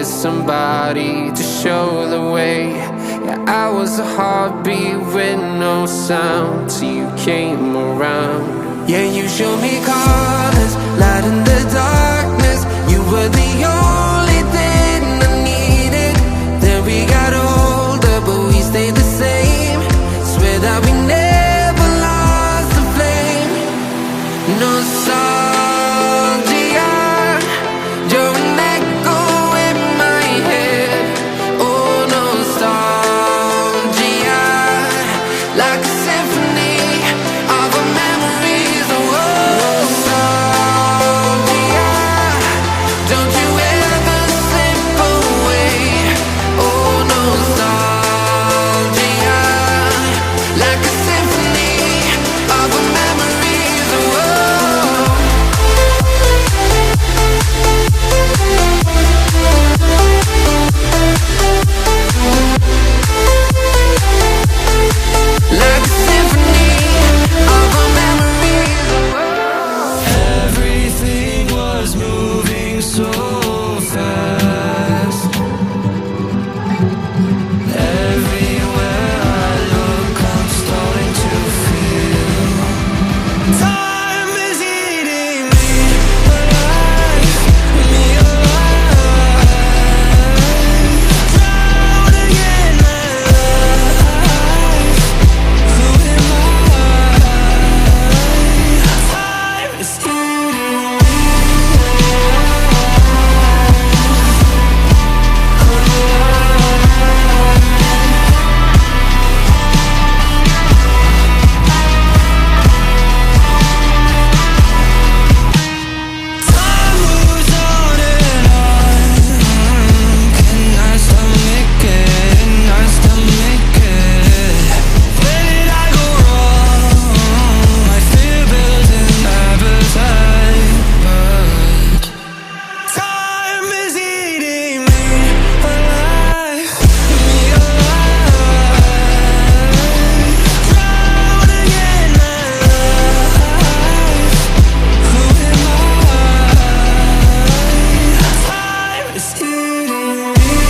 needed somebody to show the way. Yeah, I was a heartbeat with no sound till you came around. Yeah, you showed me colors, light in the darkness. You were the only thing I needed. Then we got older, but we stayed the same. Swear that we never lost the flame. Nostalgia, you're an echo in my head. Oh, nostalgia, like a symphony of our memories. Oh, nostalgia, don't you ever slip away. Oh, nostalgia, like a symphony of our memories. Oh, like a symphony of our memories. Everything was moving so fast. Everywhere I look, I'm starting to feel time is eating me alive, me alive. Drowning in my life. Who am I? Time is eating me Time moves on and on. Can I stomach it? Can I stomach it? Where did I go wrong? My fear builds an appetite, but time is eating me alive, me alive. Drowning in my life. Who am I? Time is eating me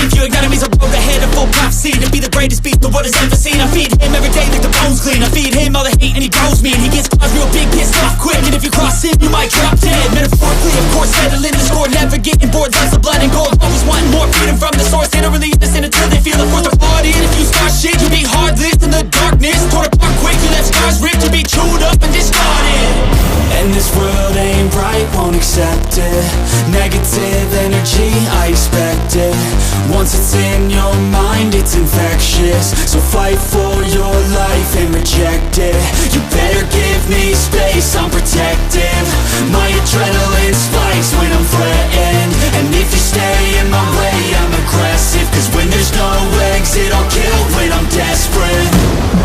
beef. Your enemy's a road ahead of full prophecy to be the greatest beast the world has ever seen. I feed him every day like the bones clean. I feed him all the hate and he grows me. And he gets claws real big, pissed off quick. And if you cross him, you might drop dead. Metaphorically, of course, settling the score. Never getting bored, lots of blood and gold. Always wanting more, freedom from the source. They don't really understand until they feel the force of party. And if you start shit, you be heartless in the darkness. Torn apart quick, you left scars ripped. You be chewed up and discarded. And this world ain't right, won't accept it. Negative energy, I expect it. Once it's in your mind, it's infectious. So fight for your life and reject it. You better give me space, I'm protective. My adrenaline spikes when I'm threatened. And if you stay in my way, I'm aggressive. Cause when there's no exit, I'll kill when I'm desperate.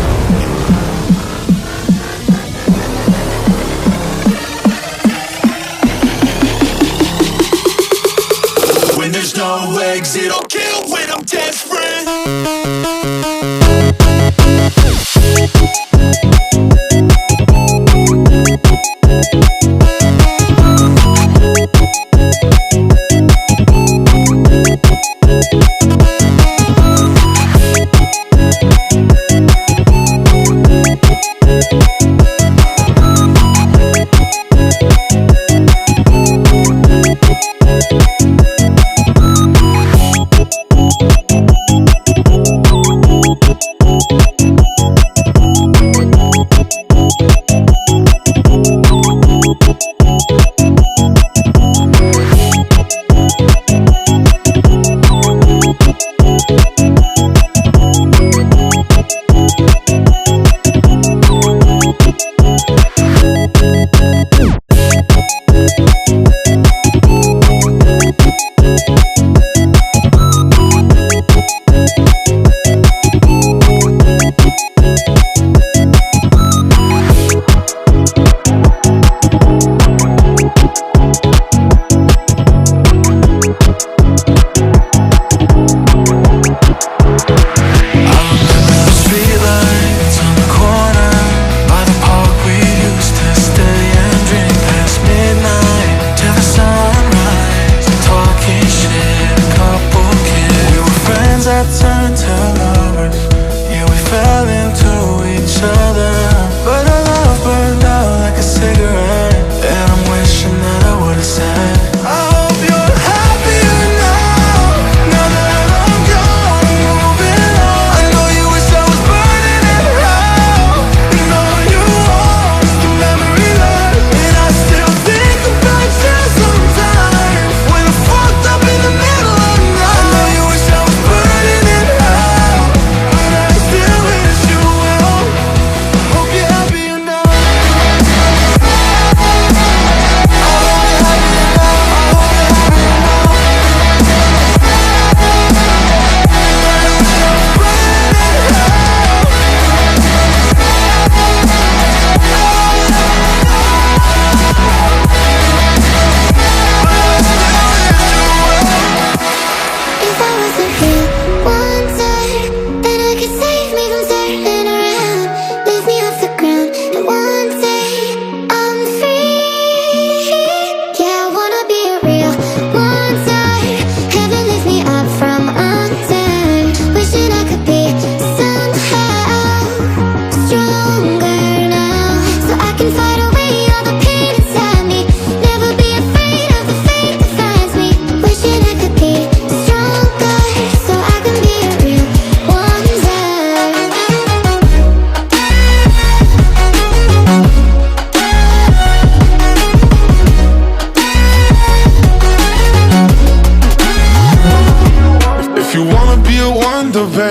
There's no exit, I'll kill when I'm desperate.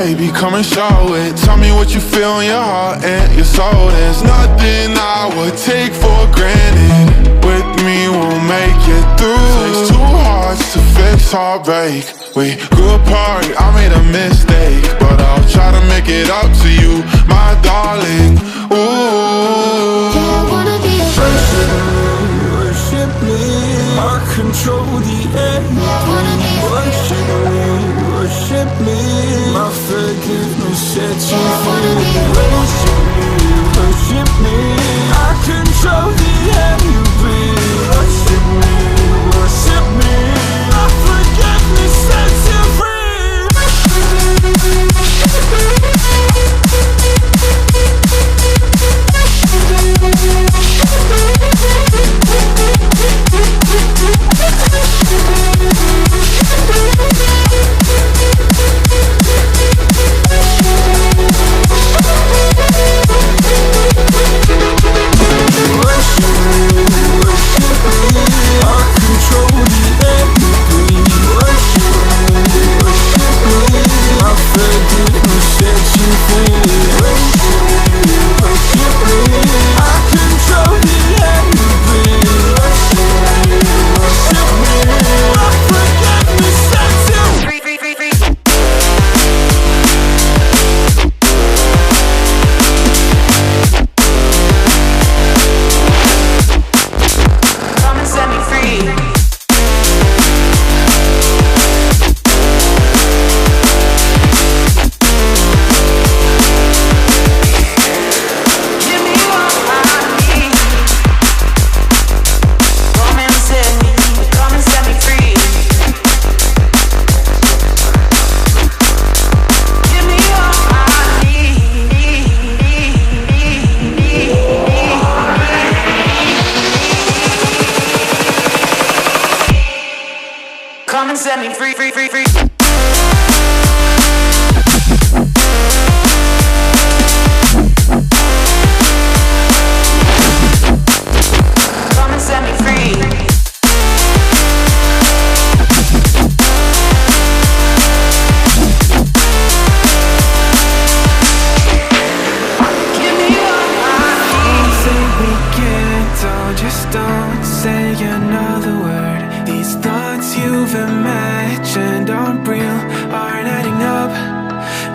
baby, come and show it. Tell me what you feel in your heart and your soul. There's nothing I would take for granted. With me, we'll make it through. Takes two hearts to fix heartbreak. We grew apart, I made a mistake, but I'll try to make it up to you, my darling. Ooh, yeah, I wanna be a worship me, I control the air. Worship me, my forgiveness sets you free. Worship me, I control the air you breathe. Worship me, my forgiveness sets you free.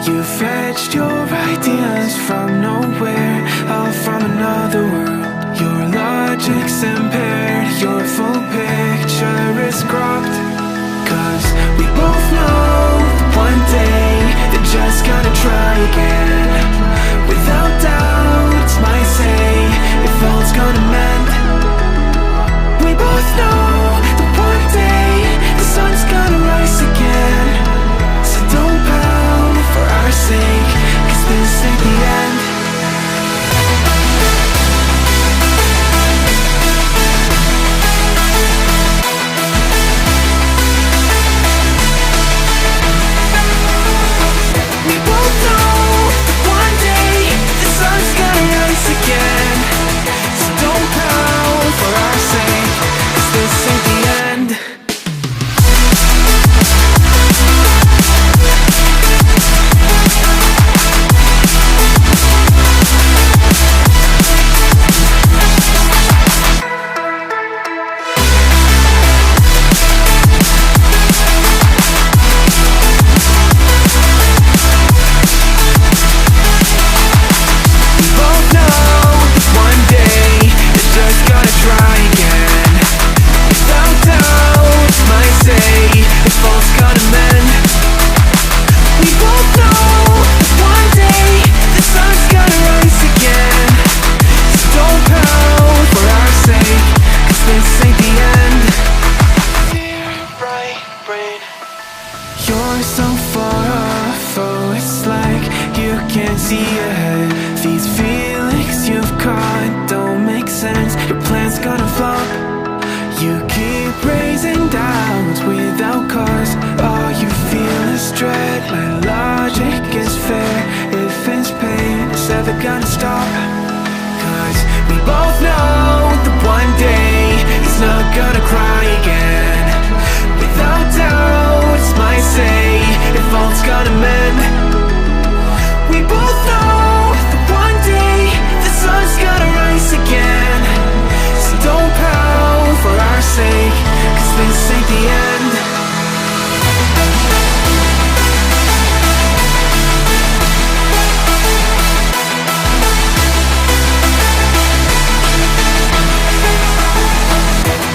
You fetched your ideas from nowhere, all from another world. Your logic's impaired, your full picture is cropped. Cause we both know one day they're just gonna try again. Without doubt, it's my say if all's gonna mend. We both know that one day the sun's gonna rise again. So don't pound for our sake, cause this ain't the end. We both know that one day the sun's gonna rise again. So don't pound for our sake, cause this ain't the end. You're so far off, oh, it's like you can't see ahead. These feelings you've caught don't make sense. Your plan's gonna flop. You keep raising doubts without cause. All you feel is dread. My logic is fair. If it's pain, it's ever gonna stop. Cause we both know that one day he's not gonna cry again. Without doubt, it's my say if all's gonna mend. We both know that one day the sun's gonna rise again. So don't pound for our sake, cause this ain't the end.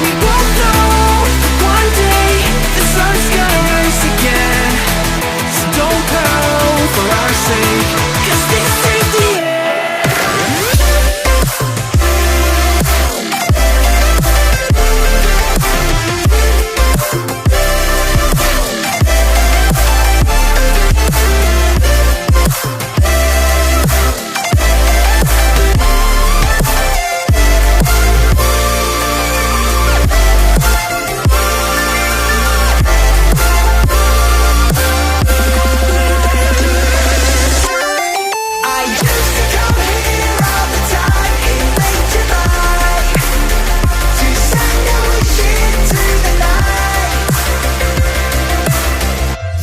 We both know that one day the sun's gonna rise again. So don't pound for our sake, cause this ain't the end. I used to come here all the time in late July to send a wish into the night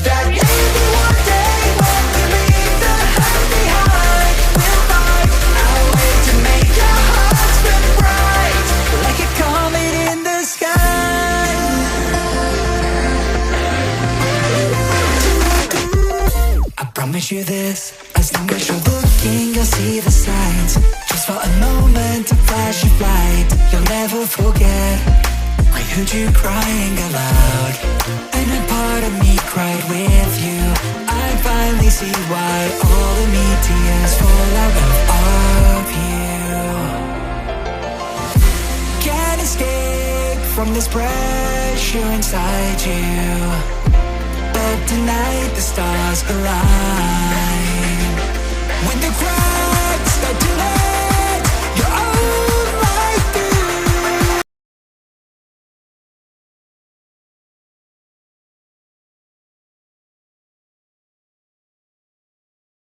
that maybe one day when we leave the hurt behind, we'll find a way to make our hearts burn bright like a comet in the sky. I promise you this, as long as you're looking, you'll see the signs. Just for a moment, a flash of light, you'll never forget. I heard you crying aloud, and a part of me cried with you. I finally see why all the meteors fall out of you. Can't escape from this pressure inside you, but tonight the stars align. When the cracks start to